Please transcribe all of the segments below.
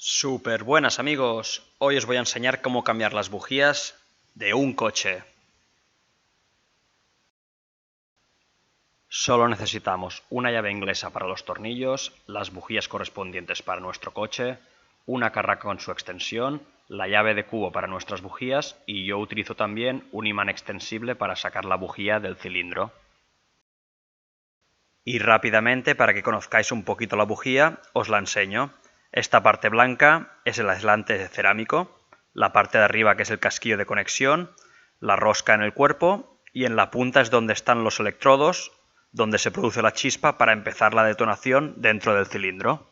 Súper buenas amigos, hoy os voy a enseñar cómo cambiar las bujías de un coche. Solo necesitamos una llave inglesa para los tornillos, las bujías correspondientes para nuestro coche, una carraca con su extensión, la llave de cubo para nuestras bujías y yo utilizo también un imán extensible para sacar la bujía del cilindro. Y rápidamente, para que conozcáis un poquito la bujía, os la enseño. Esta parte blanca es el aislante cerámico, la parte de arriba que es el casquillo de conexión, la rosca en el cuerpo y en la punta es donde están los electrodos, donde se produce la chispa para empezar la detonación dentro del cilindro.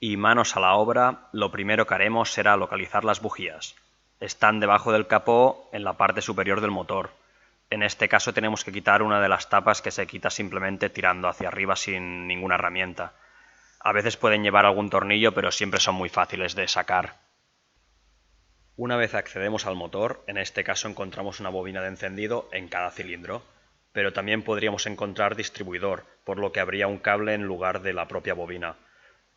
Y manos a la obra, lo primero que haremos será localizar las bujías. Están debajo del capó en la parte superior del motor. En este caso tenemos que quitar una de las tapas que se quita simplemente tirando hacia arriba sin ninguna herramienta. A veces pueden llevar algún tornillo, pero siempre son muy fáciles de sacar. Una vez accedemos al motor, en este caso encontramos una bobina de encendido en cada cilindro, pero también podríamos encontrar distribuidor, por lo que habría un cable en lugar de la propia bobina.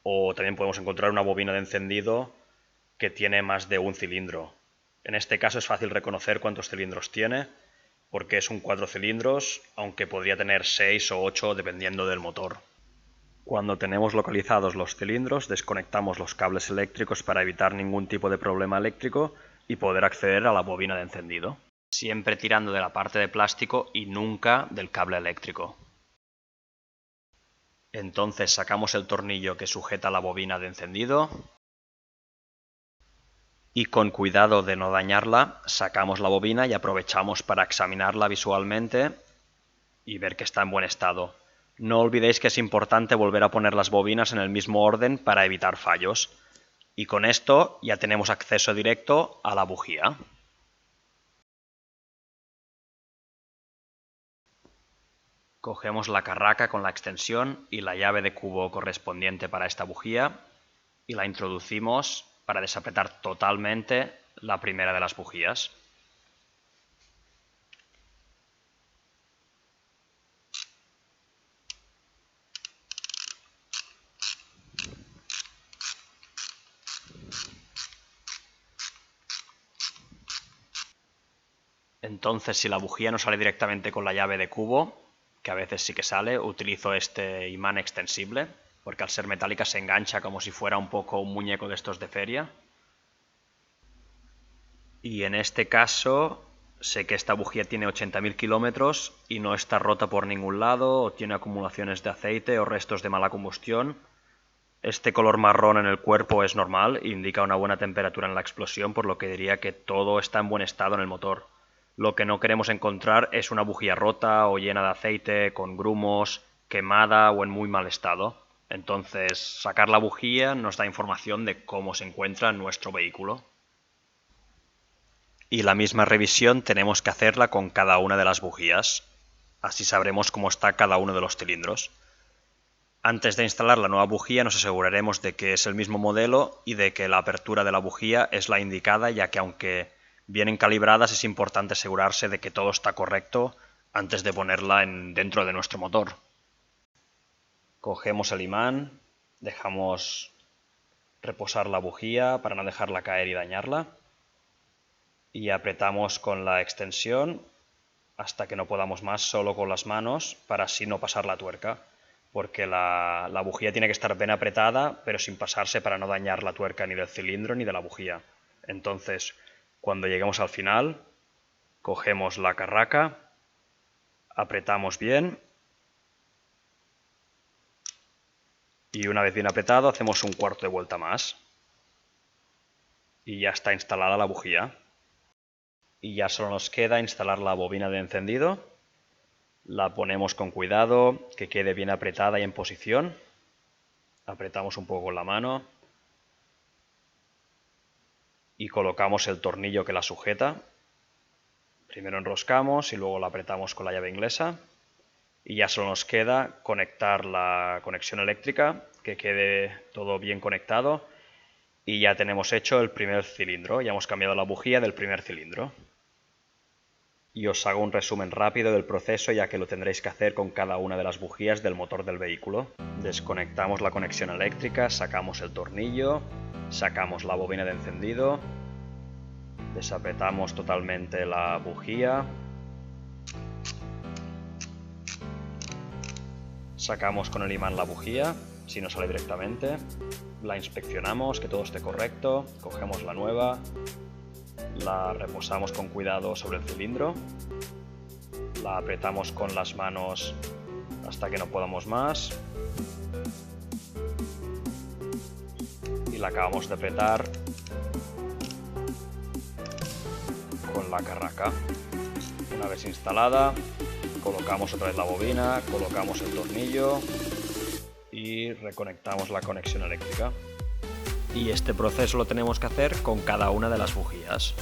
O también podemos encontrar una bobina de encendido que tiene más de un cilindro. En este caso es fácil reconocer cuántos cilindros tiene, porque es un 4 cilindros, aunque podría tener 6 o 8 dependiendo del motor. Cuando tenemos localizados los cilindros, desconectamos los cables eléctricos para evitar ningún tipo de problema eléctrico y poder acceder a la bobina de encendido. Siempre tirando de la parte de plástico y nunca del cable eléctrico. Entonces sacamos el tornillo que sujeta la bobina de encendido y con cuidado de no dañarla, sacamos la bobina y aprovechamos para examinarla visualmente y ver que está en buen estado. No olvidéis que es importante volver a poner las bobinas en el mismo orden para evitar fallos. Y con esto ya tenemos acceso directo a la bujía. Cogemos la carraca con la extensión y la llave de cubo correspondiente para esta bujía y la introducimos para desapretar totalmente la primera de las bujías. Entonces, si la bujía no sale directamente con la llave de cubo, que a veces sí que sale, utilizo este imán extensible, porque al ser metálica se engancha como si fuera un poco un muñeco de estos de feria. Y en este caso sé que esta bujía tiene 80.000 kilómetros y no está rota por ningún lado, o tiene acumulaciones de aceite o restos de mala combustión. Este color marrón en el cuerpo es normal, indica una buena temperatura en la explosión, por lo que diría que todo está en buen estado en el motor. Lo que no queremos encontrar es una bujía rota o llena de aceite, con grumos, quemada o en muy mal estado. Entonces, sacar la bujía nos da información de cómo se encuentra nuestro vehículo. Y la misma revisión tenemos que hacerla con cada una de las bujías. Así sabremos cómo está cada uno de los cilindros. Antes de instalar la nueva bujía nos aseguraremos de que es el mismo modelo y de que la apertura de la bujía es la indicada, ya que aunque vienen calibradas es importante asegurarse de que todo está correcto antes de ponerla dentro de nuestro motor. Cogemos el imán, dejamos reposar la bujía para no dejarla caer y dañarla y apretamos con la extensión hasta que no podamos más, solo con las manos, para así no pasar la tuerca, porque la bujía tiene que estar bien apretada, pero sin pasarse para no dañar la tuerca ni del cilindro ni de la bujía. Entonces, cuando lleguemos al final, cogemos la carraca, apretamos bien y una vez bien apretado hacemos un cuarto de vuelta más y ya está instalada la bujía. Y ya solo nos queda instalar la bobina de encendido. La ponemos con cuidado, que quede bien apretada y en posición. Apretamos un poco con la mano y colocamos el tornillo que la sujeta. Primero enroscamos y luego la apretamos con la llave inglesa. Y ya solo nos queda conectar la conexión eléctrica, que quede todo bien conectado. Y ya tenemos hecho el primer cilindro. Ya hemos cambiado la bujía del primer cilindro. y os hago un resumen rápido del proceso, ya que lo tendréis que hacer con cada una de las bujías del motor del vehículo. Desconectamos la conexión eléctrica, sacamos el tornillo, sacamos la bobina de encendido, desapretamos totalmente la bujía, sacamos con el imán la bujía, si no sale directamente, la inspeccionamos, que todo esté correcto, cogemos la nueva, la reposamos con cuidado sobre el cilindro, la apretamos con las manos hasta que no podamos más y la acabamos de apretar con la carraca. Una vez instalada, colocamos otra vez la bobina, colocamos el tornillo y reconectamos la conexión eléctrica. Y este proceso lo tenemos que hacer con cada una de las bujías.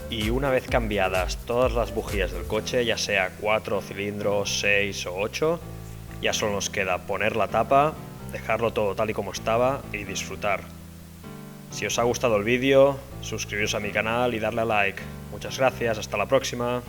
Y una vez cambiadas todas las bujías del coche, ya sea 4 cilindros, 6 o 8, ya solo nos queda poner la tapa, dejarlo todo tal y como estaba y disfrutar. Si os ha gustado el vídeo, suscribiros a mi canal y darle a like. Muchas gracias, hasta la próxima.